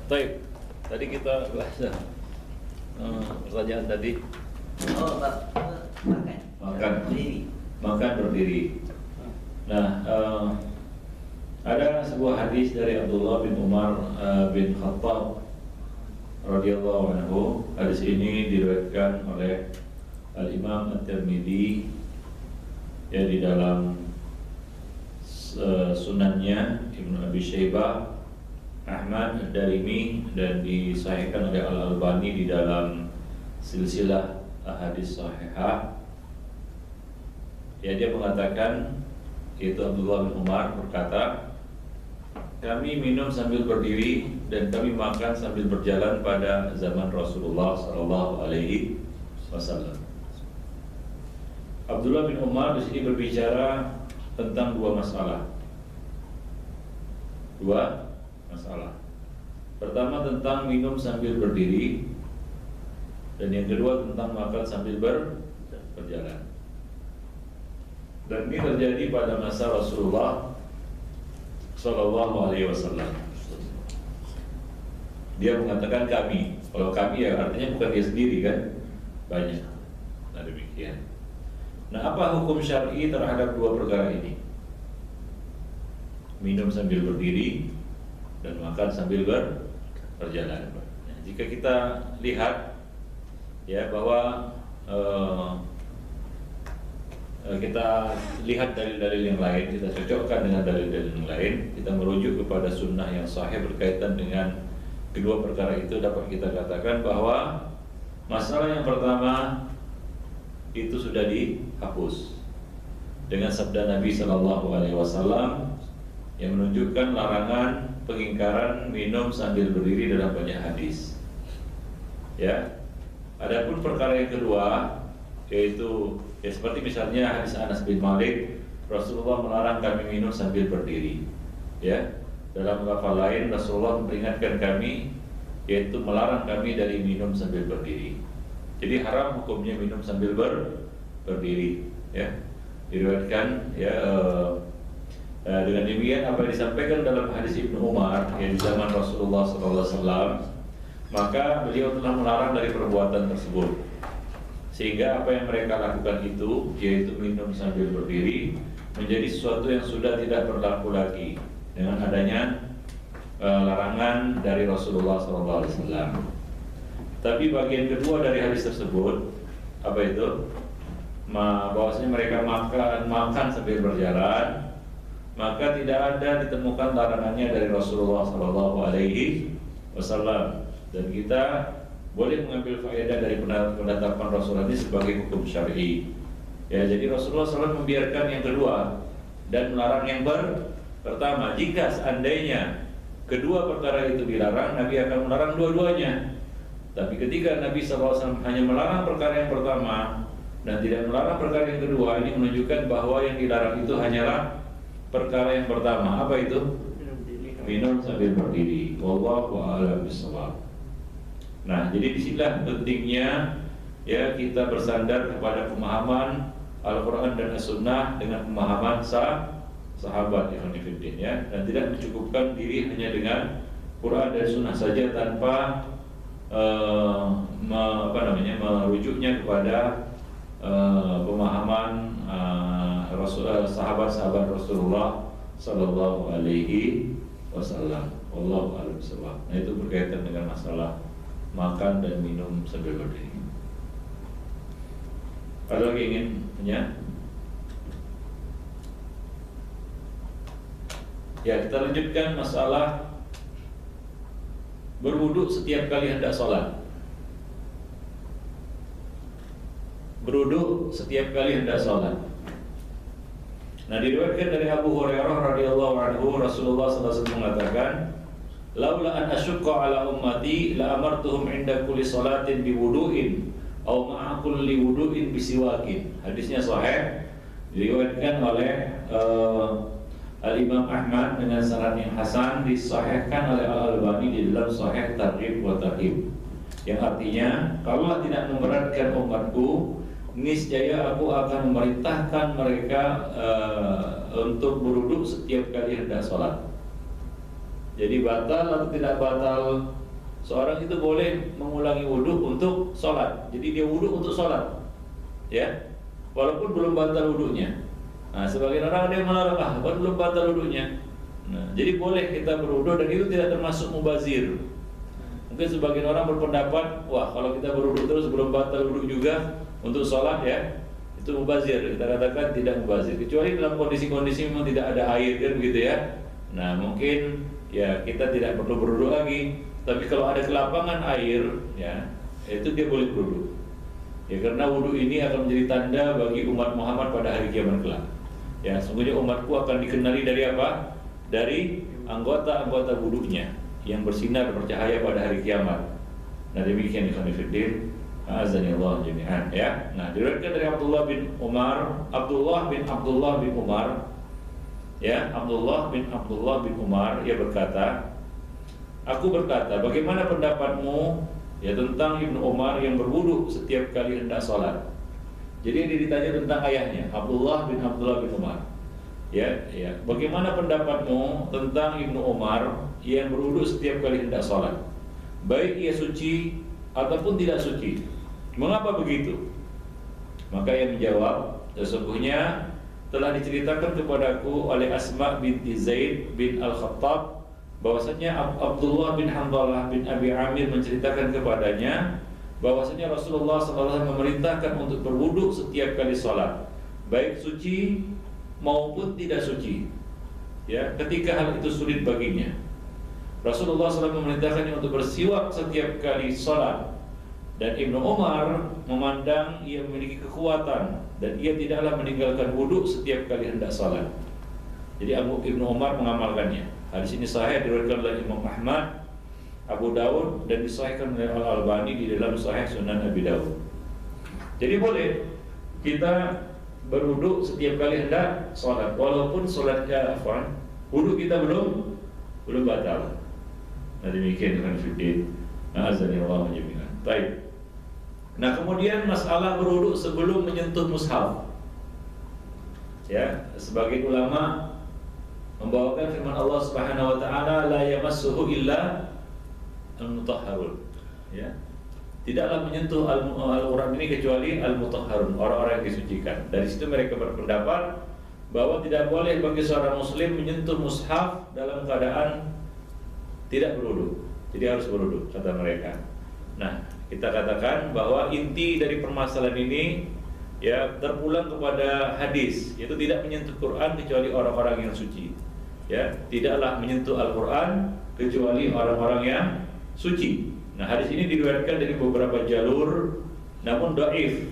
Baik, tadi kita bahas pertanyaan tadi. Oh, makan. Makan. Berdiri. Makan berdiri. Nah, ada sebuah hadis dari Abdullah bin Umar bin Khattab radhiyallahu anhu. Hadis ini diriwayatkan oleh Al-Imam At-Tirmidzi ya di dalam sunannya, Ibnu Abi Syaibah, Ahmad, Ad-Darimi, dan disahihkan oleh Al-Albani di dalam silsilah hadis sahihah. Ya, dia mengatakan, itu Abdullah bin Umar berkata, kami minum sambil berdiri dan kami makan sambil berjalan pada zaman Rasulullah Sallallahu Alaihi Wasallam. Abdullah bin Umar di sini berbicara tentang dua masalah. Pertama tentang minum sambil berdiri, dan yang kedua tentang makan sambil berjalan. Dan ini terjadi pada masa Rasulullah Sallallahu Alaihi Wasallam. Dia mengatakan kami. Kalau kami ya artinya bukan dia sendiri kan, banyak. Nah demikian. Nah, apa hukum syar'i terhadap dua perkara ini? Minum sambil berdiri dan makan sambil berjalan. Nah, jika kita lihat ya bahwa kita lihat dalil-dalil yang lain, kita cocokkan dengan dalil-dalil yang lain, kita merujuk kepada sunnah yang sahih berkaitan dengan kedua perkara itu, dapat kita katakan bahwa masalah yang pertama itu sudah dihapus dengan sabda Nabi Sallallahu Alaihi Wasallam yang menunjukkan larangan pengingkaran minum sambil berdiri dalam banyak hadis. Ya, adapun perkara yang kedua yaitu ya seperti misalnya hadis Anas bin Malik, Rasulullah melarang kami minum sambil berdiri. Ya, dalam lafaz lain Rasulullah memperingatkan kami yaitu melarang kami dari minum sambil berdiri. Jadi haram hukumnya minum sambil berdiri. Ya, diriwayatkan ya. Dengan demikian apa yang disampaikan dalam hadis Ibnu Umar yang di zaman Rasulullah SAW, maka beliau telah melarang dari perbuatan tersebut. Sehingga apa yang mereka lakukan itu, yaitu minum sambil berdiri, menjadi sesuatu yang sudah tidak berlaku lagi dengan adanya larangan dari Rasulullah SAW. Tapi bagian kedua dari hadis tersebut, apa itu? Bahwasanya mereka makan sambil berjalan, maka tidak ada ditemukan larangannya dari Rasulullah Sallallahu Alaihi Wasallam, dan kita boleh mengambil faedah dari penetapan Rasulullah ini sebagai hukum syar'i. Ya, jadi Rasulullah SAW membiarkan yang kedua dan melarang yang pertama. Jika seandainya kedua perkara itu dilarang, Nabi akan melarang dua-duanya. Tapi ketika Nabi SAW hanya melarang perkara yang pertama dan tidak melarang perkara yang kedua, ini menunjukkan bahwa yang dilarang itu hanyalah perkara yang pertama. Apa itu? Minum sambil berdiri. Wallahu a'lam bishawab. Nah, jadi disinilah pentingnya ya kita bersandar kepada pemahaman Al-Quran dan As-Sunnah dengan pemahaman sahabat yang fiddin, ya, dan tidak mencukupkan diri hanya dengan Quran dan Sunnah saja tanpa merujuknya kepada pemahaman sahabat-sahabat Rasulullah Sallallahu Alaihi Wasallam. Wallahu a'lam bishawab. Nah, itu berkaitan dengan masalah makan dan minum sambil berdiri. Ada lagi ingin punya? Ya, kita lanjutkan masalah berwudu setiap kali hendak sholat. Berwudu setiap kali hendak sholat. Nah, diriwayatkan dari Abu Hurairah radhiyallahu anhu, Rasulullah SAW mengatakan, "Laula an asyqa ala ummati la amartuhum 'inda kulli salatin biwudu'in aw ma'a kulli wudu'in bisiwakin." Hadisnya sahih, diriwayatkan oleh Al-Imam Ahmad dengan sanad yang hasan, disahihkan oleh Al-Albani di dalam Sahih Targhib wa Tarhib. Yang artinya, kalau tidak memberatkan umatku, niscaya aku akan memerintahkan mereka untuk berwudu setiap kali hendak sholat. Jadi batal atau tidak batal, seorang itu boleh mengulangi wudhu untuk sholat. Jadi dia wudhu untuk sholat, ya, walaupun belum batal wudhunya. Nah, sebagian orang ada yang melarang, belum batal wudhunya. Nah, jadi boleh kita berwudhu dan itu tidak termasuk mubazir. Mungkin sebagian orang berpendapat, wah kalau kita berwudhu terus belum batal wudhu juga untuk sholat, ya, itu mubazir. Kita katakan tidak mubazir, kecuali dalam kondisi-kondisi memang tidak ada air, kan begitu ya. Nah, mungkin ya kita tidak perlu berwudhu lagi. Tapi kalau ada kelapangan air, ya, itu dia boleh berwudhu. Ya, karena wudhu ini akan menjadi tanda bagi umat Muhammad pada hari kiamat kelak. Ya, sungguhnya umatku akan dikenali dari apa? Dari anggota-anggota wudhunya yang bersinar bercahaya pada hari kiamat. Nah, demikian ikhwan fillah, azanillahu jami'an, ya. Nah, diriwayatkan dari Abdullah bin Umar, Abdullah bin Umar, ya, Abdullah bin Umar, ia berkata, aku berkata, bagaimana pendapatmu, ya, tentang Ibnu Umar yang berwudu setiap kali hendak sholat? Jadi ini ditanya tentang ayahnya, Abdullah bin Umar. Ya, bagaimana pendapatmu tentang Ibnu Umar yang berwudu setiap kali hendak sholat, baik ia suci ataupun tidak suci? Mengapa begitu? Maka ia menjawab, sesungguhnya telah diceritakan kepadaku oleh Asma binti Zaid bin Al-Khattab bahwasanya Abdullah bin Hanzalah bin Abi Amir menceritakan kepadanya bahwasanya Rasulullah SAW memerintahkan untuk berwudu setiap kali sholat, baik suci maupun tidak suci. Ya, ketika hal itu sulit baginya, Rasulullah SAW memerintahkannya untuk bersiwak setiap kali sholat. Dan Ibnu Umar memandang ia memiliki kekuatan dan ia tidaklah meninggalkan wudu setiap kali hendak sholat. Jadi Ibnu Umar mengamalkannya. Hadis ini sahih, diriwayatkan oleh Imam Ahmad, Abu Dawud, dan disahihkan oleh Al-Albani di dalam Sahih Sunan Abi Dawud. Jadi boleh kita berwudu setiap kali hendak sholat, walaupun sholatnya wudu kita belum batal. Nah, demikian dengan fikih. Azanillahu jami'an. Baik. Nah, kemudian masalah berwudu sebelum menyentuh mushaf. Ya, sebagian ulama membawakan firman Allah Subhanahu wa taala, la yamassuhu illa al-mutahharun. Ya. Tidaklah menyentuh Al-Quran ini kecuali al-mutahharun, orang-orang yang disucikan. Dari situ mereka berpendapat bahwa tidak boleh bagi seorang muslim menyentuh mushaf dalam keadaan tidak berwudu. Jadi harus berwudu, kata mereka. Nah, kita katakan bahwa inti dari permasalahan ini, ya, terpulang kepada hadis, yaitu tidak menyentuh Quran kecuali orang-orang yang suci. Ya, tidaklah menyentuh Al-Quran kecuali orang-orang yang suci. Nah, hadis ini diriwayatkan dari beberapa jalur, namun dhaif.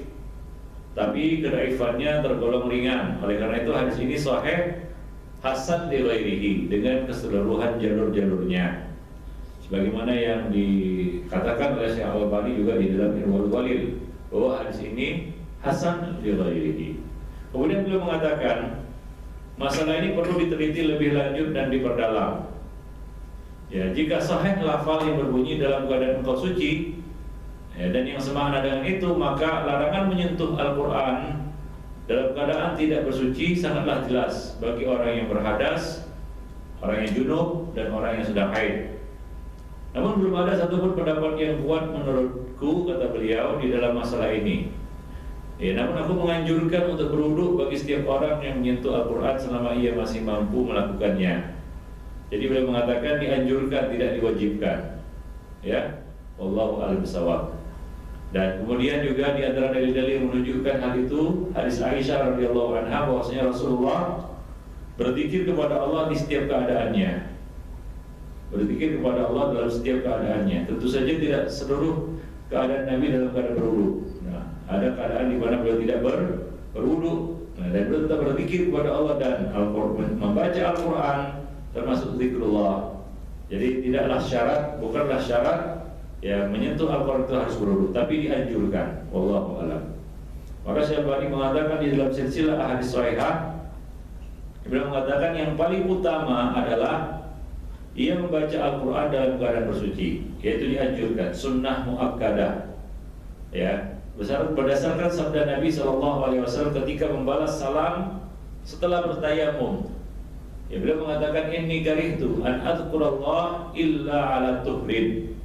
Tapi kedhaifannya tergolong ringan. Oleh karena itu hadis ini sahih hasan li ghairihi, dengan keseluruhan jalur-jalurnya. Sebagaimana yang dikatakan oleh Syekh Al-Albani juga di dalam Irwaul Ghalil, bahwa hadis ini hasan li ghairihi. Kemudian beliau mengatakan masalah ini perlu diteliti lebih lanjut dan diperdalam. Ya, jika sahih lafal yang berbunyi dalam keadaan engkau suci, ya, dan yang semakna dengan itu, maka larangan menyentuh Al-Quran dalam keadaan tidak bersuci sangatlah jelas bagi orang yang berhadas, orang yang junub, dan orang yang sedang haid. Namun belum ada satupun pendapat yang kuat menurutku, kata beliau, di dalam masalah ini. Ya, namun aku menganjurkan untuk berwudu bagi setiap orang yang menyentuh Al-Quran selama ia masih mampu melakukannya. Jadi beliau mengatakan dianjurkan, tidak diwajibkan. Ya, wallahu a'lam bishawab. Dan kemudian juga di antara dalil-dalil menunjukkan hal itu, hadis Aisyah radhiyallahu anha bahwasanya Rasulullah berzikir kepada Allah di setiap keadaannya. Berzikir kepada Allah dalam setiap keadaannya. Tentu saja tidak seluruh keadaan Nabi dalam keadaan berwudu. Nah, ada keadaan di mana beliau tidak berwudu. Nah, dan beliau tetap berzikir kepada Allah dan membaca Al-Quran termasuk zikrullah. Jadi tidaklah syarat, bukanlah syarat, ya, menyentuh Al-Quran itu harus berwudu, tapi dianjurkan. Wallahu a'lam. Maka Syekh Al-Albani mengatakan di dalam silsilah ahadits shahihah, beliau mengatakan yang paling utama adalah ia membaca Al-Quran dalam keadaan bersuci, yaitu dianjurkan, sunnah muakkadah. Ya, berdasarkan sabda Nabi SAW ketika membalas salam setelah bertayamum. Ya, beliau mengatakan inni karihtu an adzkurallah illa ala tuhrin.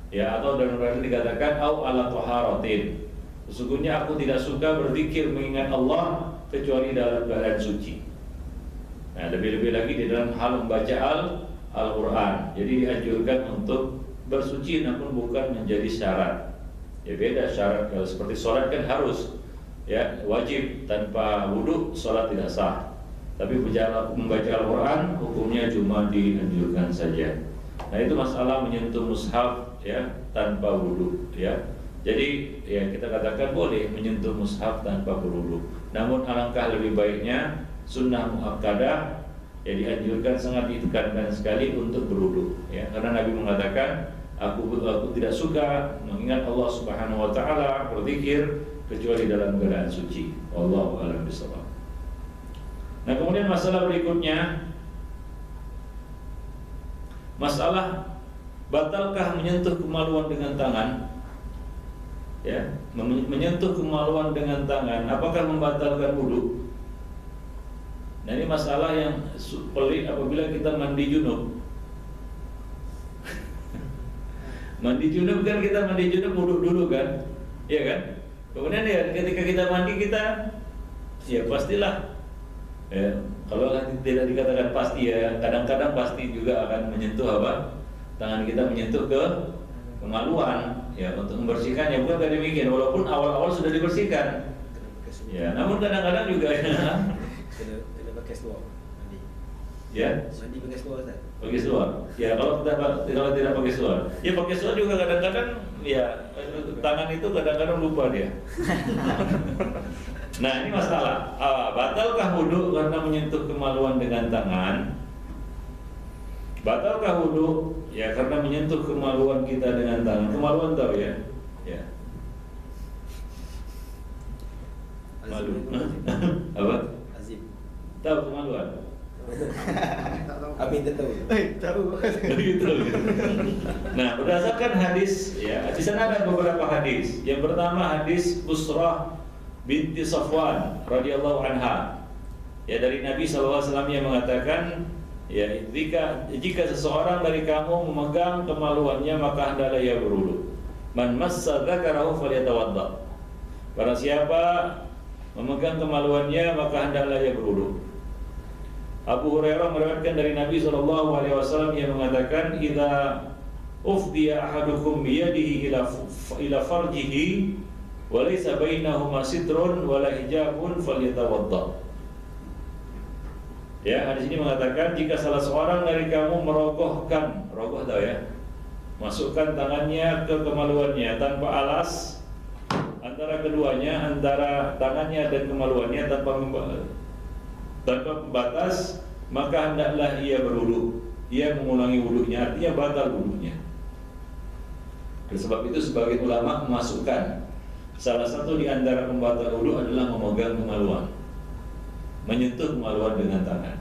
Ya, atau dalam riwayat dikatakan au ala taharatin. Sesungguhnya aku tidak suka berzikir mengingat Allah kecuali dalam keadaan suci. Nah, lebih-lebih lagi di dalam hal membaca Al-Quran. Jadi dianjurkan untuk bersuci namun bukan menjadi syarat. Ya, beda syarat. Kalau seperti sholat kan harus, ya, wajib, tanpa wudhu sholat tidak sah. Tapi membaca Al-Quran hukumnya cuma dianjurkan saja. Nah, itu masalah menyentuh mushaf, ya, tanpa wudhu, ya. Jadi ya kita katakan boleh menyentuh mushaf tanpa berwudhu. Namun alangkah lebih baiknya sunnah muakkadah, ya, dianjurkan, sangat ditekankan sekali untuk berwudhu, ya, karena Nabi mengatakan aku tidak suka mengingat Allah Subhanahu wa taala, berzikir kecuali dalam keadaan suci. Wallahu a'lam bishawab. Nah, kemudian masalah berikutnya, masalah batalkah menyentuh kemaluan dengan tangan? Ya, menyentuh kemaluan dengan tangan apakah membatalkan wudu? Nah, ini masalah yang pelik apabila kita mandi junub. Mandi junub kan, kita mandi junub wudu dulu kan? Iya kan? Kemudian ya ketika kita mandi kita, ya pastilah, ya, kalau tidak dikatakan pasti, ya kadang-kadang pasti juga akan menyentuh apa? Tangan kita menyentuh ke kemaluan, ya, untuk membersihkannya. Bukan kayak demikian, walaupun awal-awal sudah dibersihkan, ya, namun kadang-kadang juga kena pakai seluar mandi. Ya, Mandi pakai seluar Ustaz. pakai seluar. Ya, kalau tidak pakai seluar, ya pakai seluar juga kadang-kadang, ya, tangan itu kadang-kadang lupa dia. Nah, ini masalah. Batalkah wudu karena menyentuh kemaluan dengan tangan? Batalkah wudu, ya, karena menyentuh kemaluan kita dengan tangan? Kemaluan tahu, ya? Ya. Malu. Apa? Azim. Tahu kemaluan? Amin tak tahu. Tahu. Gitu. Nah, berdasarkan hadis, ya, di sana ada beberapa hadis. Yang pertama hadis Busrah binti Safwan radhiyallahu anha. Ya, dari Nabi SAW yang mengatakan, ya, jika seseorang dari kamu memegang kemaluannya maka hendaklah ia berwudu. Man massa dzakarahu falyatawadda. Barang siapa memegang kemaluannya maka hendaklah ia berwudu. Abu Hurairah meriwayatkan dari Nabi SAW yang mengatakan, "Idza ufdiya ahadukum biyadihi ila farjihi wa laysa bainahuma sitrun wa la hijabun falyatawadda." Ya, hadis ini mengatakan jika salah seorang dari kamu merogohkan, rogoh tahu ya, masukkan tangannya ke kemaluannya tanpa alas antara keduanya, antara tangannya dan kemaluannya tanpa pembatas, maka hendaklah ia berwudu. Ia mengulangi wudunya, artinya batal wudunya. Oleh sebab itu sebagian ulama memasukkan salah satu di antara pembatal wudu adalah memegang kemaluan, menyentuh kemaluan dengan tangan.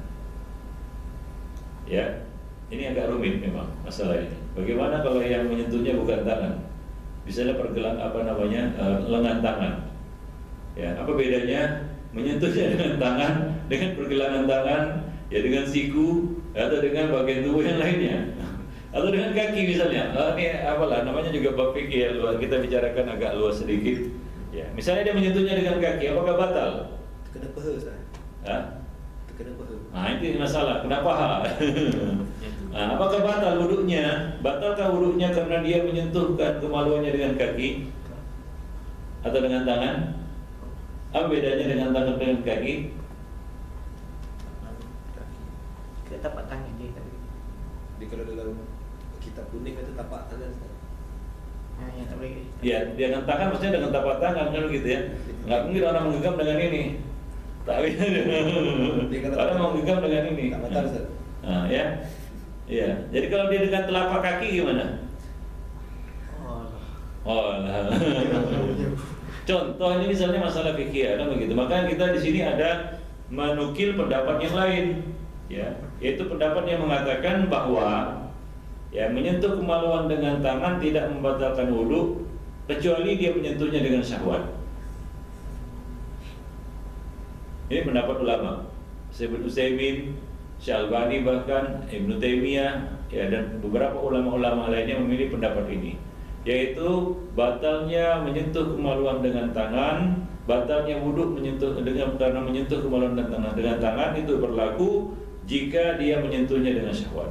Ya, ini agak rumit memang masalah ini. Bagaimana kalau yang menyentuhnya bukan tangan? Misalnya lengan tangan. Ya, apa bedanya menyentuhnya dengan tangan, dengan pergelangan tangan, ya, dengan siku, atau dengan bagian tubuh yang lainnya, atau dengan kaki misalnya? Ini apalah namanya juga bab fikih, ya, kita bicarakan agak luas sedikit. Ya, misalnya dia menyentuhnya dengan kaki, apakah batal? Kena paha Ustaz. Hah? Kena paha. Nah, itu masalah, kenapa? Nah, apakah batal wudunya? Batalkah wudunya karena dia menyentuhkan kemaluannya dengan kaki atau dengan tangan? Apa bedanya dengan tangan dengan kaki? Kita tapak tangan dia tadi. Jadi kalau dalam kitab kuning itu tapak tangan Ustaz. Nah, yang tak boleh. Ya, dengan tangan maksudnya dengan tapak tangan kan gitu ya. Nggak mungkin orang menggenggam dengan ini. Tak bisa. Orang menggenggam dengan ini. Tak batal Ustaz. Nah, ya. Iya. Jadi kalau dia dengan telapak kaki gimana? Oh, lah. Contoh ini misalnya masalah fikih kan begitu. Maka kita di sini ada menukil pendapat yang lain, ya, yaitu pendapat yang mengatakan bahwa, ya, menyentuh kemaluan dengan tangan tidak membatalkan wudu kecuali dia menyentuhnya dengan syahwat. Ini pendapat ulama. Syekh Utsaimin, Syekh Albani bahkan Ibnu Taimiyah ya dan beberapa ulama-ulama lainnya memilih pendapat ini, yaitu batalnya menyentuh kemaluan dengan tangan, batalnya wudhu karena menyentuh kemaluan dengan tangan itu berlaku jika dia menyentuhnya dengan syahwat.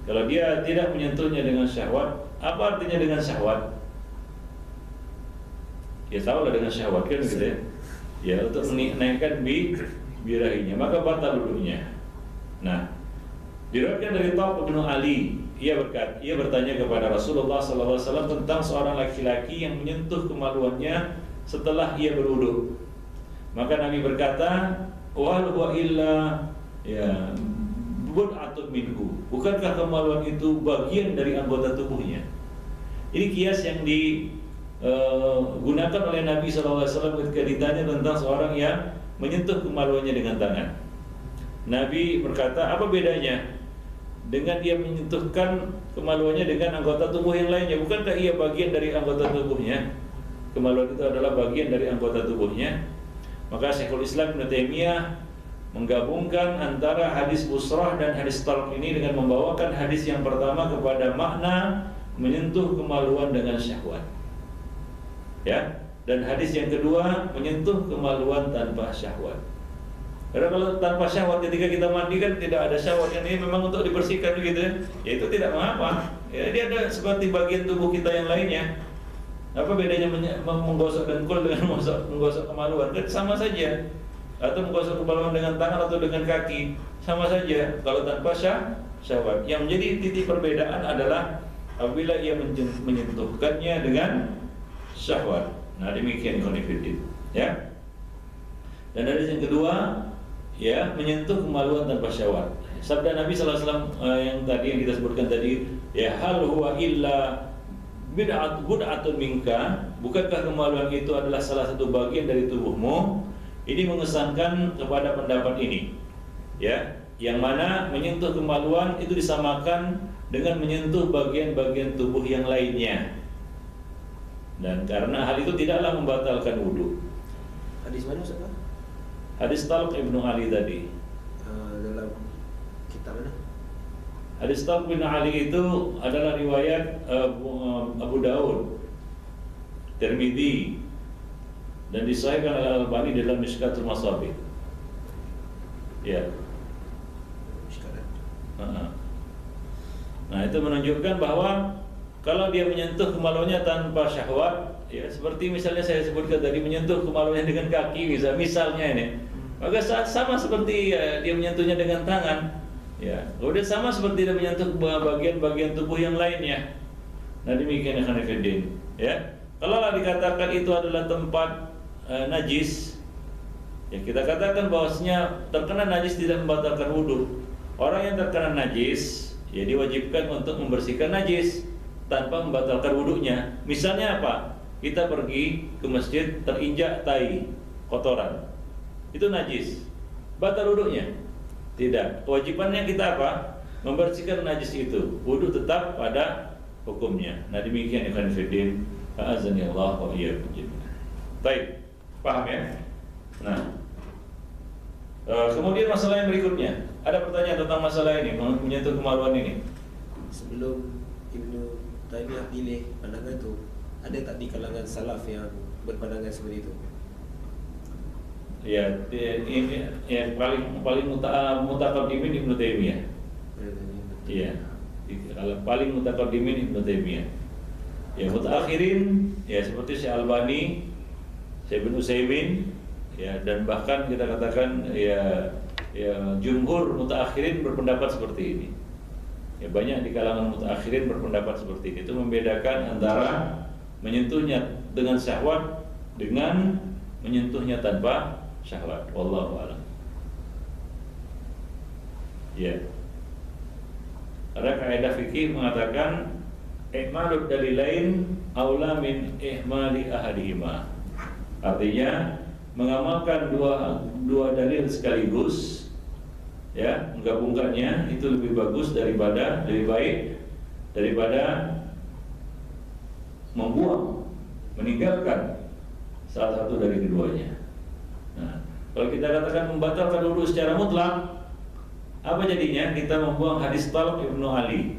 Kalau dia tidak menyentuhnya dengan syahwat, apa artinya dengan syahwat? Ya tahu lah dengan syahwat kan gitu ya. Ya untuk menaikkan birahinya, maka batal wudhunya. Nah, diriwayatkan dari Thawb bin Ali, ia bertanya kepada Rasulullah SAW tentang seorang laki-laki yang menyentuh kemaluannya setelah ia berwudu. Maka Nabi berkata, "Wal huwa illa ya bud'atun minhu." Bukankah kemaluan itu bagian dari anggota tubuhnya? Ini kias yang digunakan oleh Nabi SAW ketika ditanya tentang seorang yang menyentuh kemaluannya dengan tangan. Nabi berkata, apa bedanya dengan dia menyentuhkan kemaluannya dengan anggota tubuh yang lainnya? Bukankah ia bagian dari anggota tubuhnya? Kemaluan itu adalah bagian dari anggota tubuhnya. Maka Syekhul Islam Ibnu Taimiyah menggabungkan antara hadis busrah dan hadis talq ini dengan membawakan hadis yang pertama kepada makna menyentuh kemaluan dengan syahwat, ya, dan hadis yang kedua menyentuh kemaluan tanpa syahwat. Karena kalau tanpa syahwat ketika kita mandi kan tidak ada syahwat, yang ini memang untuk dibersihkan gitu ya, itu tidak mengapa. Ya, dia ada seperti bagian tubuh kita yang lainnya. Apa bedanya menggosok dengkul dengan menggosok kemaluan? Kan sama saja. Atau menggosok kemaluan dengan tangan atau dengan kaki, sama saja. Kalau tanpa syahwat, yang menjadi titik perbedaan adalah apabila ia menyentuhkannya dengan syahwat. Nah, demikian konfidit, ya. Dan hadis yang kedua, ya, menyentuh kemaluan tanpa syahwat. Sabda Nabi SAW yang tadi yang kita sebutkan tadi, ya, hal huwa illa bud'atun minka, bukankah kemaluan itu adalah salah satu bagian dari tubuhmu? Ini mengesankan kepada pendapat ini, ya, yang mana menyentuh kemaluan itu disamakan dengan menyentuh bagian-bagian tubuh yang lainnya. Dan karena hal itu tidaklah membatalkan wudu. Hadis mana Ustaz? Hadis Talq Ibnu Ali tadi. Dalam kitab mana? Hadis Talq bin Ali itu adalah riwayat Abu Daud, Tirmidzi, dan disahihkan oleh Al-Albani dalam Mishkatul Masabih. Ya. Nah, itu menunjukkan bahwa kalau dia menyentuh kemaluannya tanpa syahwat, ya, seperti misalnya saya sebutkan tadi menyentuh kemaluannya dengan kaki, misalnya ini, maka sama seperti dia menyentuhnya dengan tangan, ya. Kemudian sama seperti dia menyentuh bagian-bagian tubuh yang lainnya. Nah, demikian ya Khanifidin, ya. Kalau dikatakan itu adalah tempat najis, ya kita katakan bahwasanya terkena najis tidak membatalkan wudu. Orang yang terkena najis, ya diwajibkan untuk membersihkan najis tanpa membatalkan wudunya. Misalnya apa? Kita pergi ke masjid terinjak tai, kotoran, itu najis, batal wudunya? Tidak. Kewajibannya kita apa? Membersihkan najis itu. Wudu tetap pada hukumnya. Nah, demikian ikhwan fillah, a'azzanillahu wa iyyakum jami'an. Baik, paham ya? Nah, kemudian masalah yang berikutnya, ada pertanyaan tentang masalah ini, menyentuh kemaluan ini. Sebelum Ibnu Taimiyah pilih pandangan itu, ada tak di kalangan salaf yang berpandangan seperti itu? Ya, ini yang paling mutaqaddimin Ibnu Taimiyah. Iya, paling mutaqaddimin Ibnu Taimiyah. Ya, mutaakhirin ya seperti Syekh Albani, Syekh Ibnu Utsaimin, ya, dan bahkan kita katakan ya jumhur mutaakhirin berpendapat seperti ini. Ya, banyak di kalangan mutaakhirin berpendapat seperti ini. Itu membedakan antara menyentuhnya dengan syahwat dengan menyentuhnya tanpa syahwat. Wallahu a'lam. Ya. Ada kaidah fikih mengatakan ihmalud dalilain aula min ihmali ahadihima. Artinya mengamalkan dua dalil sekaligus, ya, menggabungkannya itu lebih baik daripada meninggalkan salah satu dari keduanya. Nah, Kalau kita katakan membatalkan wudu secara mutlak, apa jadinya? Kita membuang hadis Talq ibnu Ali